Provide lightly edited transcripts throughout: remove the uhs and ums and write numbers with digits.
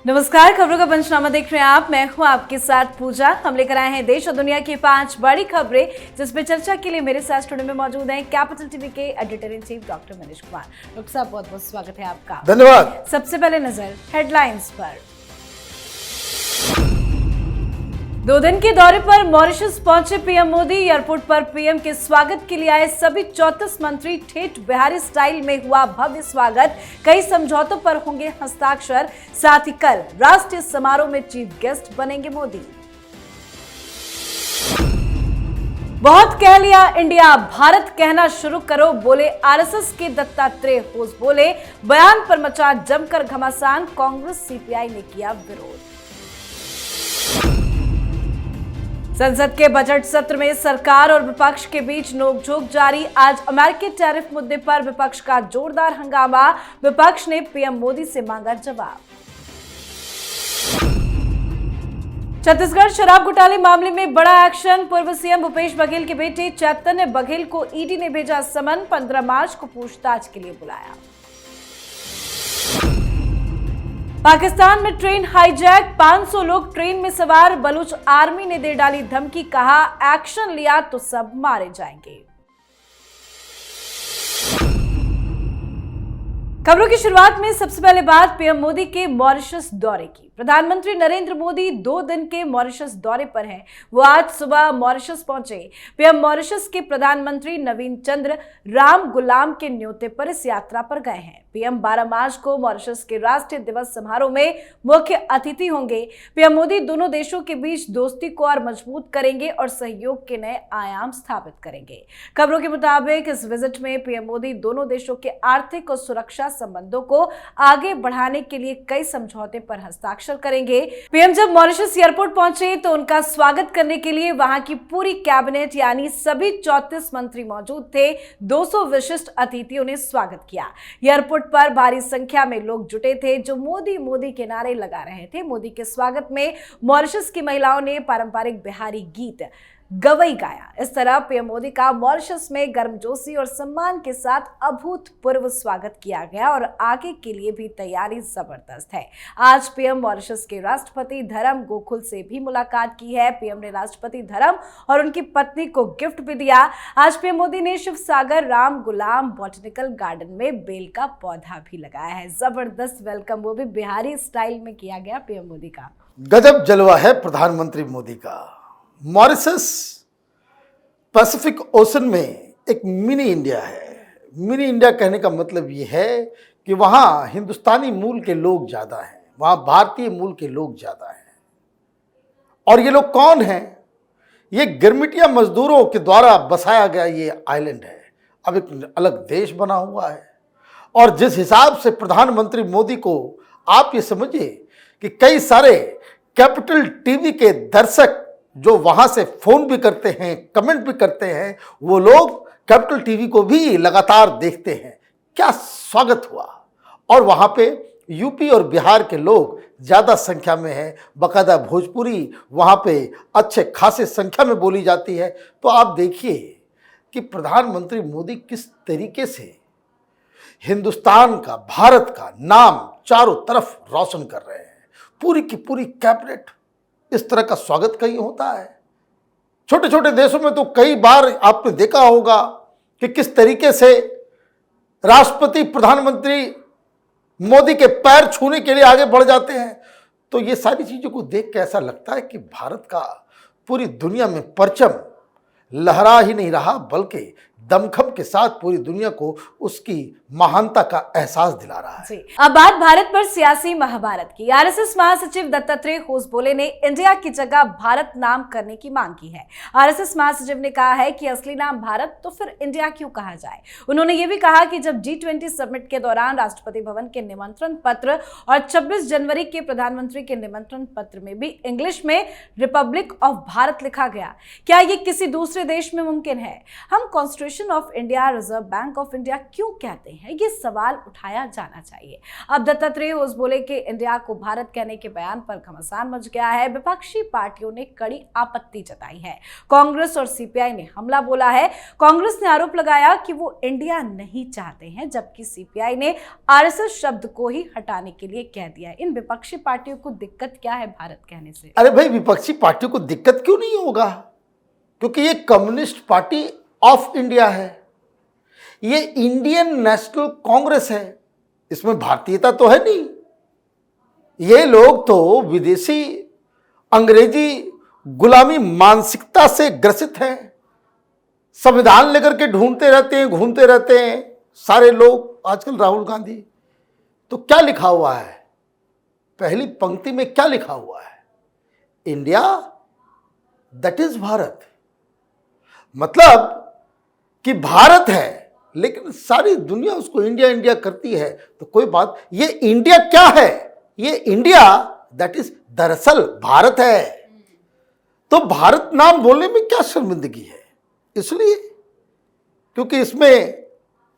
नमस्कार, खबरों का पंचनामा देख रहे हैं आप। मैं हूं आपके साथ पूजा। हम लेकर आए हैं देश और दुनिया की 5 बड़ी खबरें, जिसपे चर्चा के लिए मेरे साथ स्टूडियो में मौजूद हैं कैपिटल टीवी के editor in chief doctor Manish Kumar. Doctor साहब, बहुत बहुत स्वागत है आपका। धन्यवाद। सबसे पहले नजर हेडलाइंस पर। 2 दिन के दौरे पर मॉरिशस पहुंचे पीएम मोदी। एयरपोर्ट पर पीएम के स्वागत के लिए आए सभी 34 मंत्री। ठेठ बिहारी स्टाइल में हुआ भव्य स्वागत। कई समझौतों पर होंगे हस्ताक्षर। साथ ही कल राष्ट्रीय समारोह में चीफ गेस्ट बनेंगे मोदी। बहुत कह लिया इंडिया, भारत कहना शुरू करो, बोले आरएसएस के दत्तात्रेय घोष। बोले बयान पर मचा जमकर घमासान। कांग्रेस सीपीआई ने किया विरोध। संसद के बजट सत्र में सरकार और विपक्ष के बीच नोकझोंक जारी। आज अमेरिकी टैरिफ मुद्दे पर विपक्ष का जोरदार हंगामा। विपक्ष ने पीएम मोदी से मांगा जवाब। छत्तीसगढ़ शराब घोटाले मामले में बड़ा एक्शन। पूर्व सीएम भूपेश बघेल के बेटे चैतन्य बघेल को ईडी ने भेजा समन। 15 मार्च को पूछताछ के लिए बुलाया। पाकिस्तान में ट्रेन हाईजैक, 500 लोग ट्रेन में सवार। बलूच आर्मी ने दे डाली धमकी, कहा एक्शन लिया तो सब मारे जाएंगे। खबरों की शुरुआत में सबसे पहले बात पीएम मोदी के मॉरिशस दौरे की। प्रधानमंत्री नरेंद्र मोदी 2 दिन के मॉरिशस दौरे पर हैं। वो आज सुबह मॉरिशस पहुंचे। पीएम मॉरिशस के प्रधानमंत्री नवीन चंद्र राम गुलाम के न्योते पर इस यात्रा पर गए हैं। पीएम 12 मार्च को मॉरिशस के राष्ट्रीय दिवस समारोह में मुख्य अतिथि होंगे। पीएम मोदी दोनों देशों के बीच दोस्ती को और मजबूत करेंगे और सहयोग के नए आयाम स्थापित करेंगे। खबरों के मुताबिक इस विजिट में पीएम मोदी दोनों देशों के आर्थिक और सुरक्षा संबंधों को आगे बढ़ाने के लिए कई समझौते पर हस्ताक्षर करेंगे। पीएम जब मॉरिशस एयरपोर्ट पहुंचे तो उनका स्वागत करने के लिए वहां की पूरी कैबिनेट यानी सभी 34 मंत्री मौजूद थे। 200 विशिष्ट अतिथियों ने स्वागत किया। एयरपोर्ट पर भारी संख्या में लोग जुटे थे जो मोदी मोदी के नारे लगा रहे थे। मोदी के स्वागत में मॉरिशस की महिलाओं ने पारंपरिक बिहारी गीत गवई गाया। इस तरह पीएम मोदी का मॉरिशस में गर्मजोशी और सम्मान के साथ अभूतपूर्व स्वागत किया गया और आगे के लिए भी तैयारी जबरदस्त है। आज पीएम मॉरिशस के राष्ट्रपति धर्म गोकुल से भी मुलाकात की है। पीएम ने राष्ट्रपति धर्म और उनकी पत्नी को गिफ्ट भी दिया। आज पीएम मोदी ने शिव सागर राम गुलाम बॉटनिकल गार्डन में बेल का पौधा भी लगाया है। जबरदस्त वेलकम, वो भी बिहारी स्टाइल में किया गया पीएम मोदी का। गजब जलवा है प्रधानमंत्री मोदी का। मॉरिशस पैसिफिक ओशन में एक मिनी इंडिया है। मिनी इंडिया कहने का मतलब ये है कि वहाँ हिंदुस्तानी मूल के लोग ज़्यादा हैं, वहाँ भारतीय मूल के लोग ज़्यादा हैं। और ये लोग कौन हैं? ये गिरमिटिया मजदूरों के द्वारा बसाया गया ये आइलैंड है। अब एक अलग देश बना हुआ है। और जिस हिसाब से प्रधानमंत्री मोदी को आप ये समझिए कि कई सारे कैपिटल टीवी के दर्शक जो वहां से फोन भी करते हैं, कमेंट भी करते हैं, वो लोग कैपिटल टीवी को भी लगातार देखते हैं। क्या स्वागत हुआ। और वहां पे यूपी और बिहार के लोग ज़्यादा संख्या में हैं। बाकायदा भोजपुरी वहां पे अच्छे खासे संख्या में बोली जाती है। तो आप देखिए कि प्रधानमंत्री मोदी किस तरीके से हिंदुस्तान का, भारत का नाम चारों तरफ रोशन कर रहे हैं। पूरी की पूरी कैबिनेट, इस तरह का स्वागत कहीं होता है? छोटे छोटे देशों में तो कई बार आपने देखा होगा कि किस तरीके से राष्ट्रपति प्रधानमंत्री मोदी के पैर छूने के लिए आगे बढ़ जाते हैं। तो ये सारी चीजों को देख के ऐसा लगता है कि भारत का पूरी दुनिया में परचम लहरा ही नहीं रहा, बल्कि दमखम के साथ पूरी दुनिया को उसकी महानता का एहसास दिला रहा है। अब बात भारत पर सियासी महाभारत की। आरएसएस महासचिव दत्तात्रेय घोष बोले ने इंडिया की जगह भारत नाम करने की मांग की है। आरएसएस महासचिव ने कहा है कि असली नाम भारत तो फिर इंडिया क्यों कहा जाए। उन्होंने ये भी कहा कि जब G20 समिट के दौरान राष्ट्रपति भवन के निमंत्रण पत्र और 26 जनवरी के प्रधानमंत्री के निमंत्रण पत्र में भी इंग्लिश में रिपब्लिक ऑफ भारत लिखा गया, क्या ये किसी दूसरे देश में मुमकिन है? हम constitution of India, reserve bank of India क्यों कहते हैं? हैं, ये सवाल उठाया जाना चाहिए। अब दत्तात्रेय होस बोले कि इंडिया को भारत कहने के बयान पर घमासान मच गया है। विपक्षी पार्टियों ने कड़ी आपत्ति जताई है। कांग्रेस और सीपीआई ने हमला बोला है। कांग्रेस ने आरोप लगाया कि वो इंडिया नहीं चाहते हैं, जबकि सीपीआई ने आरएसएस शब्द को ही हटाने के लिए कह दिया है। इन विपक्षी पार्टियों को दिक्कत क्या है भारत कहने से? अरे भाई, विपक्षी पार्टियों को दिक्कत क्यों नहीं होगा? क्योंकि ये कम्युनिस्ट पार्टी ऑफ इंडिया है, ये इंडियन नेशनल कांग्रेस है, इसमें भारतीयता तो है नहीं। ये लोग तो विदेशी अंग्रेजी गुलामी मानसिकता से ग्रसित हैं, संविधान लेकर के ढूंढते रहते हैं, घूमते रहते हैं सारे लोग। आजकल राहुल गांधी तो क्या लिखा हुआ है, पहली पंक्ति में क्या लिखा हुआ है? India that is Bharat. मतलब कि भारत है, लेकिन सारी दुनिया उसको इंडिया इंडिया करती है। तो कोई बात, ये इंडिया क्या है? ये इंडिया दैट इज दरअसल भारत है। तो भारत नाम बोलने में क्या शर्मिंदगी है? इसलिए क्योंकि इसमें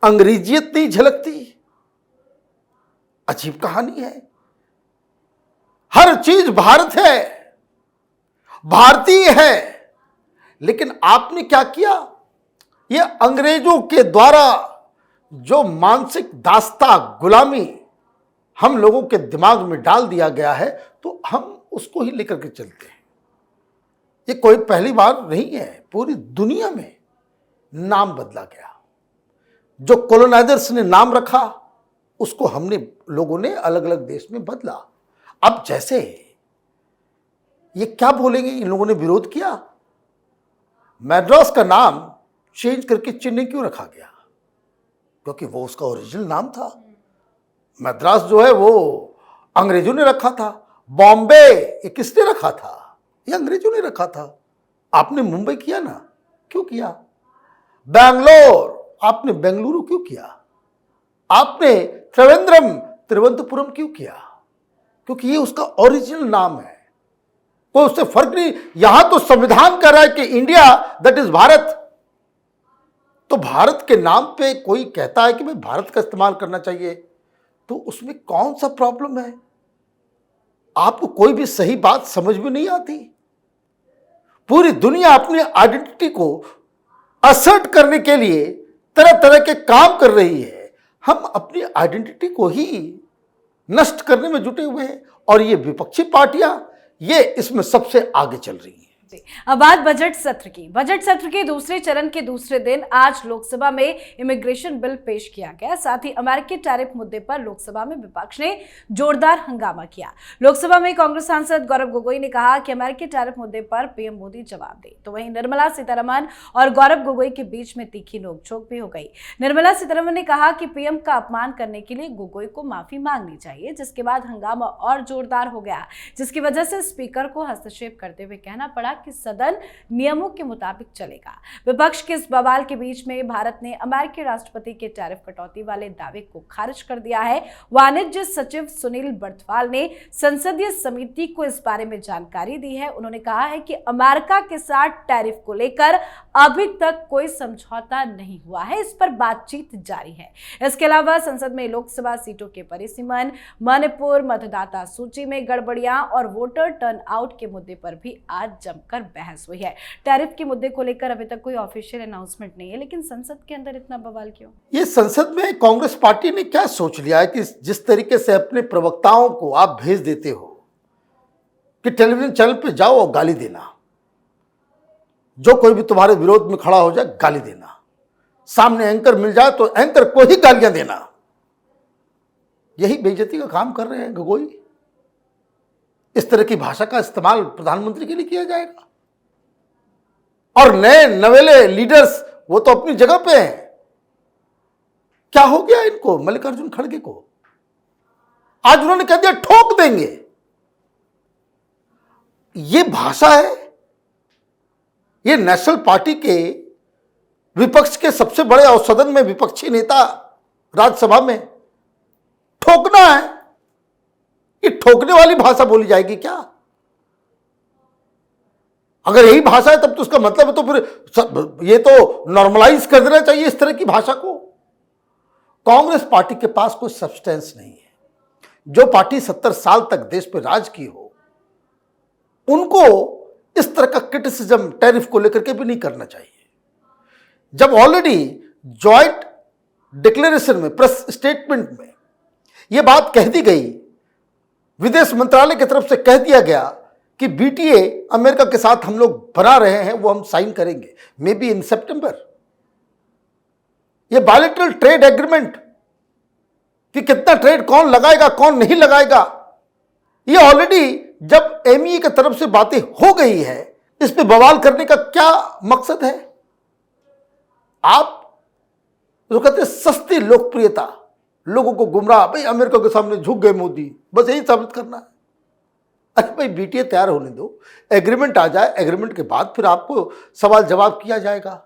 अंग्रेजियत नहीं झलकती। अजीब कहानी है। हर चीज भारत है, भारतीय है, लेकिन आपने क्या किया? ये अंग्रेजों के द्वारा जो मानसिक दास्ता गुलामी हम लोगों के दिमाग में डाल दिया गया है, तो हम उसको ही लेकर के चलते हैं। ये कोई पहली बार नहीं है, पूरी दुनिया में नाम बदला गया। जो कॉलोनाइजर्स ने नाम रखा, उसको हमने लोगों ने अलग अलग देश में बदला। अब जैसे ये क्या बोलेंगे, इन लोगों ने विरोध किया, मैड्रास का नाम चेंज करके चेन्नई क्यों रखा गया? क्योंकि वो उसका ओरिजिनल नाम था। मद्रास जो है वो अंग्रेजों ने रखा था। बॉम्बे ये किसने रखा था? ये अंग्रेजों ने रखा था। आपने मुंबई किया ना, क्यों किया? बैंगलोर आपने बेंगलुरु क्यों किया? आपने त्रिवेंद्रपुरम क्यों किया? क्योंकि ये उसका ओरिजिनल नाम है, कोई उससे फर्क नहीं। यहां तो संविधान कह रहा है कि इंडिया दैट इज भारत। तो भारत के नाम पे कोई कहता है कि भाई भारत का इस्तेमाल करना चाहिए, तो उसमें कौन सा प्रॉब्लम है? आपको कोई भी सही बात समझ में नहीं आती। पूरी दुनिया अपनी आइडेंटिटी को असर्ट करने के लिए तरह तरह के काम कर रही है। हम अपनी आइडेंटिटी को ही नष्ट करने में जुटे हुए हैं, और ये विपक्षी पार्टियां ये इसमें सबसे आगे चल रही हैं। अब बात बजट सत्र की। बजट सत्र के दूसरे चरण के दूसरे दिन आज लोकसभा में इमिग्रेशन बिल पेश किया गया। साथ ही अमेरिकी टैरिफ मुद्दे पर लोकसभा में विपक्ष ने जोरदार हंगामा किया। लोकसभा में कांग्रेस सांसद गौरव गोगोई ने कहा कि अमेरिकी टैरिफ मुद्दे पर पीएम मोदी जवाब दे। तो वहीं निर्मला सीतारमण और गौरव गोगोई के बीच में तीखी नोकझोंक भी हो गई। निर्मला सीतारमण ने कहा कि पीएम का अपमान करने के लिए गोगोई को माफी मांगनी चाहिए, जिसके बाद हंगामा और जोरदार हो गया, जिसकी वजह से स्पीकर को हस्तक्षेप करते हुए कहना पड़ा कि सदन नियमों के मुताबिक चलेगा। विपक्ष के इस बवाल के बीच में भारत ने अमेरिकी राष्ट्रपति के टैरिफ कटौती वाले दावे को खारिज कर दिया है। वाणिज्य सचिव सुनील बर्थवाल ने संसदीय समिति को इस बारे में जानकारी दी है। उन्होंने कहा है कि अमेरिका के साथ टैरिफ को लेकर अभी तक कोई समझौता नहीं हुआ है, इस पर बातचीत जारी है। इसके अलावा संसद में लोकसभा सीटों के परिसीमन, मणिपुर, मतदाता सूची में गड़बड़ियां और वोटर टर्नआउट के मुद्दे पर भी आज जमकर बहस हुई है। टैरिफ के मुद्दे को लेकर अभी तक कोई ऑफिशियल अनाउंसमेंट नहीं है, लेकिन संसद के अंदर इतना बवाल क्यों? ये संसद में कांग्रेस पार्टी ने क्या सोच लिया है कि जिस तरीके से अपने प्रवक्ताओं को आप भेज देते हो कि टेलीविजन चैनल पे जाओ और गाली देना, जो कोई भी तुम्हारे विरोध में खड़ा हो जाए गाली देना, सामने एंकर मिल जाए तो एंकर को ही गालियां देना, यही बेइज्जती का काम कर रहे हैं गोगोई। इस तरह की भाषा का इस्तेमाल प्रधानमंत्री के लिए किया जाएगा, और नए नवेले लीडर्स वो तो अपनी जगह पे हैं। क्या हो गया इनको, मल्लिकार्जुन खड़गे को? आज उन्होंने कह दिया ठोक देंगे। ये भाषा है? ये नेशनल पार्टी के विपक्ष के सबसे बड़े और सदन में विपक्षी नेता राज्यसभा में ठोकना है? ये ठोकने वाली भाषा बोली जाएगी क्या? अगर यही भाषा है तब तो उसका मतलब है तो फिर ये तो नॉर्मलाइज कर देना चाहिए इस तरह की भाषा को। कांग्रेस पार्टी के पास कोई सब्सटेंस नहीं है। जो पार्टी 70 साल तक देश पे राज की हो, उनको इस तरह का क्रिटिसिज्म टैरिफ को लेकर के भी नहीं करना चाहिए। जब ऑलरेडी जॉइंट डिक्लेरेशन में, प्रेस स्टेटमेंट में यह बात कह दी गई, विदेश मंत्रालय की तरफ से कह दिया गया कि बीटीए अमेरिका के साथ हम लोग बना रहे हैं, वो हम साइन करेंगे मे बी इन सितंबर। ये बायलैटरल ट्रेड एग्रीमेंट कि कितना ट्रेड कौन लगाएगा कौन नहीं लगाएगा, ये ऑलरेडी जब एमईए की तरफ से बातें हो गई है, इस पे बवाल करने का क्या मकसद है? आप जो कहते हैं सस्ती लोकप्रियता, लोगों को गुमराह, भाई अमेरिका के सामने झुक गए मोदी, बस यही साबित करना है। अरे भाई बीटीए तैयार होने दो, एग्रीमेंट आ जाए, एग्रीमेंट के बाद फिर आपको सवाल जवाब किया जाएगा।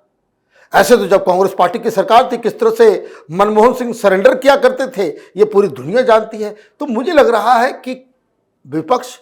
ऐसे तो जब कांग्रेस पार्टी की सरकार थी, किस तरह से मनमोहन सिंह सरेंडर किया करते थे, ये पूरी दुनिया जानती है। तो मुझे लग रहा है कि विपक्ष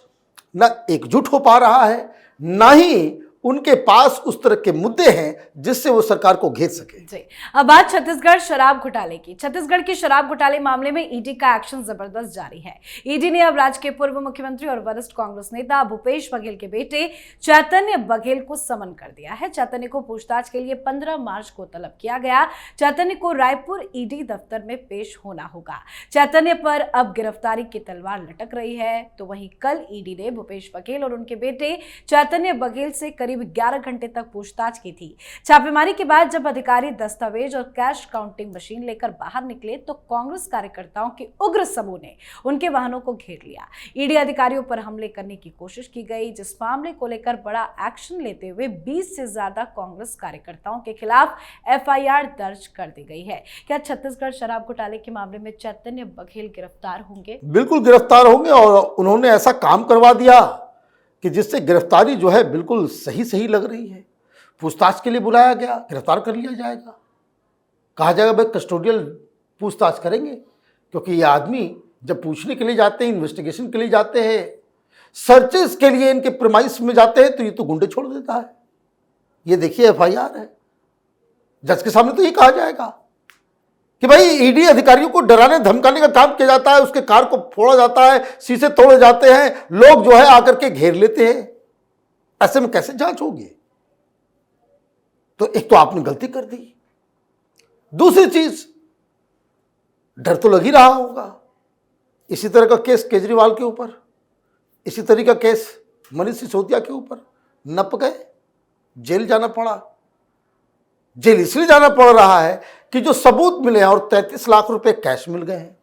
न एकजुट हो पा रहा है, ना ही उनके पास उस तरह के मुद्दे हैं जिससे वो सरकार को घेर सके। जी, अब बात छत्तीसगढ़ शराब घोटाले की। छत्तीसगढ़ के शराब घोटाले मामले में ईडी का एक्शन जबरदस्त जारी है। ईडी ने अब राज्य के पूर्व मुख्यमंत्री और वरिष्ठ कांग्रेस नेता भूपेश बघेल के बेटे चैतन्य बघेल को समन कर दिया है। चैतन्य को पूछताछ के लिए 15 मार्च को तलब किया गया। चैतन्य को रायपुर ईडी दफ्तर में पेश होना होगा। चैतन्य पर अब गिरफ्तारी की तलवार लटक रही है। तो वहीं कल ईडी ने भूपेश बघेल और उनके बेटे चैतन्य बघेल से करीब 11 घंटे तक पूछताछ की थी। छापेमारी के बाद जब अधिकारी दस्तावेज और कैश काउंटिंग मशीन लेकर बाहर निकले तो कांग्रेस कार्यकर्ताओं के उग्र समूह ने उनके वाहनों को घेर लिया। ईडी अधिकारियों पर हमले करने की कोशिश की गई, जिस मामले को लेकर बड़ा एक्शन लेते हुए 20 से ज्यादा कांग्रेस कार्यकर्ताओं के खिलाफ एफआईआर दर्ज कर दी गई है। क्या छत्तीसगढ़ शराब घोटाले के मामले में चैतन्य बघेल गिरफ्तार होंगे? बिल्कुल गिरफ्तार होंगे, और उन्होंने ऐसा काम करवा दिया कि जिससे गिरफ्तारी जो है बिल्कुल सही लग रही है। पूछताछ के लिए बुलाया गया, गिरफ्तार कर लिया जाएगा। कहा जाएगा भाई कस्टोडियल पूछताछ करेंगे, क्योंकि ये आदमी जब पूछने के लिए जाते हैं, इन्वेस्टिगेशन के लिए जाते हैं, सर्चेस के लिए इनके प्रीमाइस में जाते हैं, तो ये तो गुंडे छोड़ देता है। ये देखिए एफआईआर है, जज के सामने तो ये कहा जाएगा कि भाई ईडी अधिकारियों को डराने धमकाने का काम किया जाता है, उसके कार को फोड़ा जाता है, शीशे तोड़े जाते हैं, लोग जो है आकर के घेर लेते हैं। ऐसे में कैसे जांच होगी? तो एक तो आपने गलती कर दी, दूसरी चीज डर तो लग ही रहा होगा। इसी तरह का केस केजरीवाल के ऊपर, इसी तरह का केस मनीष सिसोदिया के ऊपर, नप गए, जेल जाना पड़ा। जेल इसलिए जाना पड़ रहा है कि जो सबूत मिले हैं, और 33 लाख रुपए कैश मिल गए हैं।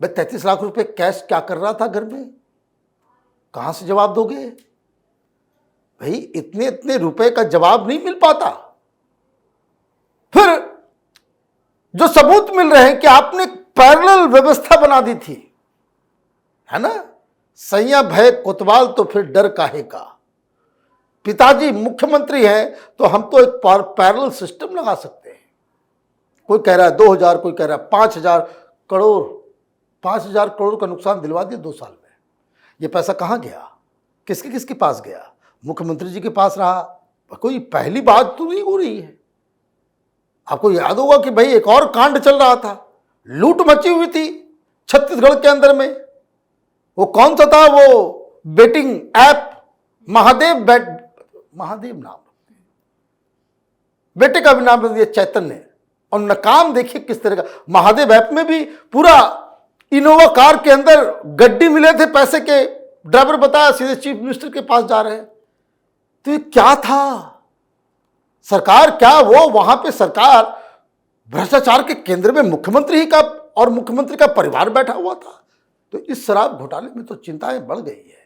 भाई 33 लाख रुपए कैश क्या कर रहा था घर में? कहां से जवाब दोगे भाई? इतने रुपए का जवाब नहीं मिल पाता। फिर जो सबूत मिल रहे हैं कि आपने पैरेलल व्यवस्था बना दी थी, है ना? सैया भय कोतवाल तो फिर डर काहे का। पिताजी मुख्यमंत्री हैं तो हम तो एक पैरेलल सिस्टम लगा सकते हैं। कोई कह रहा है 2000, कोई कह रहा है 5000 करोड़। 5000 करोड़ का नुकसान दिलवा दिया 2 साल में। ये पैसा कहाँ गया? किसके पास गया? मुख्यमंत्री जी के पास रहा। कोई पहली बात तो नहीं हो रही है। आपको याद होगा कि भाई एक और कांड चल रहा था, लूट मची हुई थी छत्तीसगढ़ के अंदर में। वो कौन सा था? वो बेटिंग ऐप महादेव नाम, बेटे का भी नाम दिया चैतन्य, और नकाम देखिए किस तरह का। महादेव ऐप में भी पूरा इनोवा कार के अंदर गड्डी मिले थे पैसे के, ड्राइवर बताया सीधे चीफ मिनिस्टर के पास जा रहे हैं। तो ये क्या था? सरकार क्या वो वहां पे सरकार भ्रष्टाचार के केंद्र में मुख्यमंत्री ही का और मुख्यमंत्री का परिवार बैठा हुआ था। तो इस शराब घोटाले में तो चिंताएं बढ़ गई है,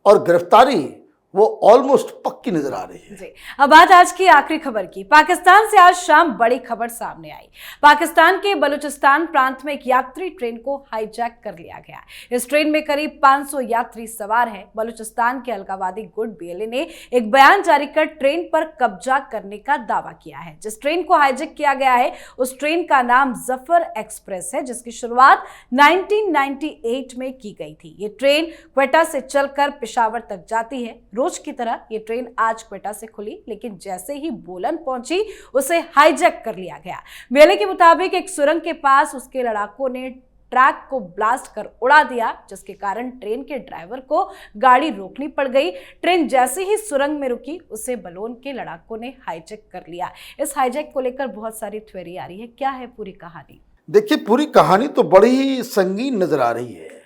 और गिरफ्तारी वो ऑलमोस्ट पक्की नजर आ रही है। जी, अब बात आज की आखिरी खबर की। पाकिस्तान से आज शाम बड़ी खबर सामने आई। पाकिस्तान के बलूचिस्तान प्रांत में एक यात्री ट्रेन को हाईजैक कर लिया गया। इस ट्रेन में करीब 500 यात्री सवार हैं। बलूचिस्तान के अलगावादी गुट बीएलए ने एक बयान जारी कर ट्रेन पर कब्जा करने का दावा किया है। जिस ट्रेन को हाईजैक किया गया है उस ट्रेन का नाम जफर एक्सप्रेस है, जिसकी शुरुआत 1998 में की गई थी। ये ट्रेन क्वेटा से चलकर पेशावर तक जाती है। रोज की तरह ये ट्रेन आज क्वेटा से खुली, लेकिन जैसे ही बोलन पहुंची उसे हाईजैक कर लिया गया। बीएलए के मुताबिक एक सुरंग के पास उसके लड़ाकों ने ट्रैक को ब्लास्ट कर उड़ा दिया, जिसके कारण ट्रेन के ड्राइवर को गाड़ी रोकनी पड़ गई। ट्रेन जैसे ही सुरंग में रुकी उसे बलोन के लड़ाकों ने हाईजैक कर लिया। इस हाईजैक को लेकर बहुत सारी थ्योरी आ रही है। क्या है पूरी कहानी? देखिए, पूरी कहानी तो बड़ी ही संगीन नजर आ रही है।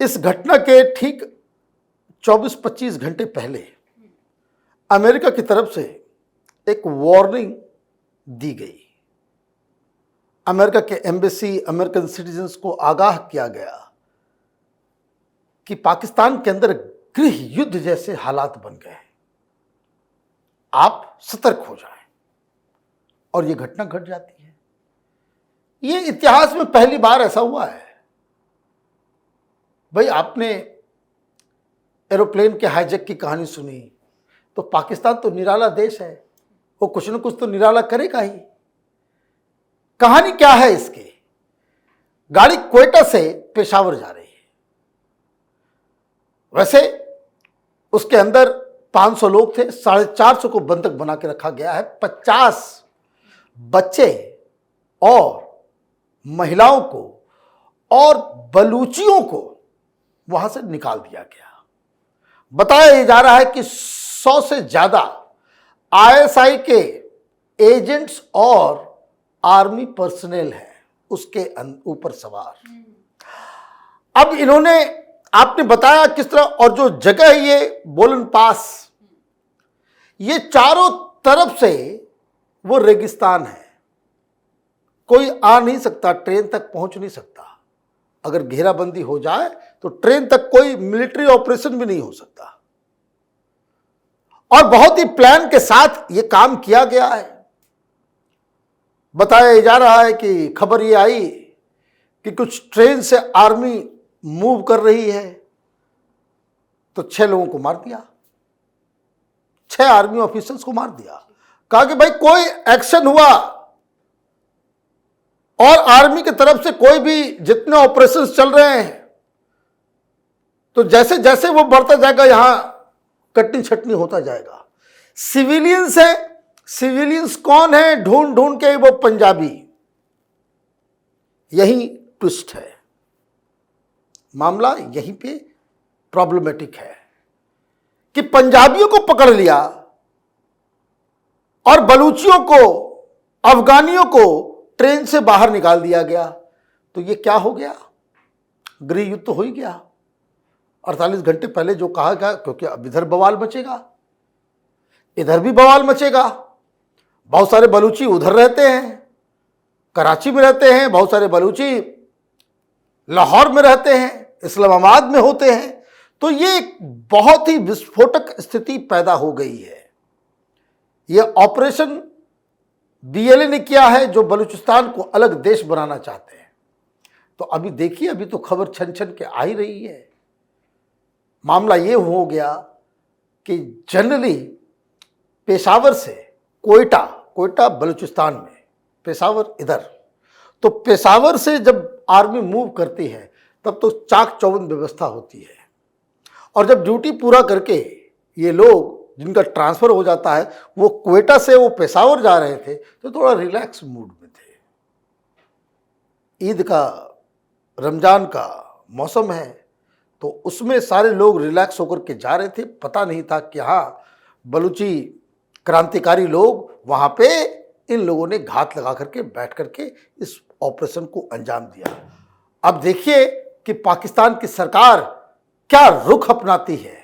इस घटना के ठीक 24-25 घंटे पहले अमेरिका की तरफ से एक वार्निंग दी गई। अमेरिका के एम्बेसी, अमेरिकन सिटीजन्स को आगाह किया गया कि पाकिस्तान के अंदर गृह युद्ध जैसे हालात बन गए, आप सतर्क हो जाएं। और यह घटना घट जाती है। यह इतिहास में पहली बार ऐसा हुआ है। भाई, आपने एरोप्लेन के हाईजैक की कहानी सुनी, तो पाकिस्तान तो निराला देश है, वो कुछ न कुछ तो निराला करेगा ही। कहानी क्या है इसकी? गाड़ी क्वेटा से पेशावर जा रही है। वैसे उसके अंदर 500 लोग थे, 450 को बंधक बना के रखा गया है। 50 बच्चे और महिलाओं को और बलूचियों को वहां से निकाल दिया गया। बताया जा रहा है कि 100 से ज्यादा आईएसआई के एजेंट्स और आर्मी पर्सनेल है उसके ऊपर सवार। अब इन्होंने, आपने बताया किस तरह, और जो जगह है ये बोलन पास, ये चारों तरफ से वो रेगिस्तान है, कोई आ नहीं सकता, ट्रेन तक पहुंच नहीं सकता। अगर घेराबंदी हो जाए तो ट्रेन तक कोई मिलिट्री ऑपरेशन भी नहीं हो सकता। और बहुत ही प्लान के साथ ये काम किया गया है। बताया जा रहा है कि खबर ये आई कि कुछ ट्रेन से आर्मी मूव कर रही है, तो 6 लोगों को मार दिया, 6 आर्मी ऑफिसर्स को मार दिया। कहा कि भाई कोई एक्शन हुआ और आर्मी की तरफ से कोई भी जितने ऑपरेशंस चल रहे हैं, तो जैसे जैसे वो बढ़ता जाएगा, यहां कटनी छटनी होता जाएगा। सिविलियंस है, सिविलियंस कौन है? ढूंढ ढूंढ के वो पंजाबी। यही ट्विस्ट है, मामला यहीं पे प्रॉब्लमेटिक है कि पंजाबियों को पकड़ लिया और बलूचियों को, अफगानियों को ट्रेन से बाहर निकाल दिया गया। तो ये क्या हो गया? गृह युद्ध तो हो ही गया। 48 घंटे पहले जो कहा गया, क्योंकि अब इधर बवाल मचेगा, इधर भी बवाल मचेगा। बहुत सारे बलूची उधर रहते हैं, कराची में रहते हैं, बहुत सारे बलूची लाहौर में रहते हैं, इस्लामाबाद में होते हैं। तो ये एक बहुत ही विस्फोटक स्थिति पैदा हो गई है। यह ऑपरेशन बीएलए ने किया है, जो बलूचिस्तान को अलग देश बनाना चाहते हैं। तो अभी देखिए, अभी तो खबर छन छन के आ ही रही है। मामला ये हो गया कि जनरली पेशावर से कोयटा बलूचिस्तान में, पेशावर इधर, तो पेशावर से जब आर्मी मूव करती है तब तो चाक चौबंद व्यवस्था होती है। और जब ड्यूटी पूरा करके ये लोग, जिनका ट्रांसफर हो जाता है, वो क्वेटा से वो पेशावर जा रहे थे, तो थोड़ा रिलैक्स मूड में थे। ईद का, रमजान का मौसम है, तो उसमें सारे लोग रिलैक्स होकर के जा रहे थे। पता नहीं था कि हाँ, बलूची क्रांतिकारी लोग वहां पे, इन लोगों ने घात लगा करके बैठ करके इस ऑपरेशन को अंजाम दिया। अब देखिए कि पाकिस्तान की सरकार क्या रुख अपनाती है,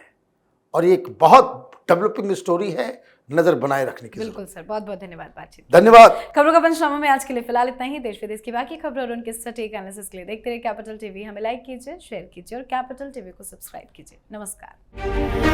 और ये एक बहुत डेवलपिंग स्टोरी है, नजर बनाए रखने की। बिल्कुल सर, बहुत बहुत धन्यवाद बातचीत। धन्यवाद। खबरों का पंचनामा में आज के लिए फिलहाल इतना ही। देश विदेश की बाकी खबरों और उनके सटीक एनालिसिस के लिए देखते रहिए कैपिटल टीवी। हमें लाइक कीजिए, शेयर कीजिए और कैपिटल टीवी को सब्सक्राइब कीजिए। नमस्कार।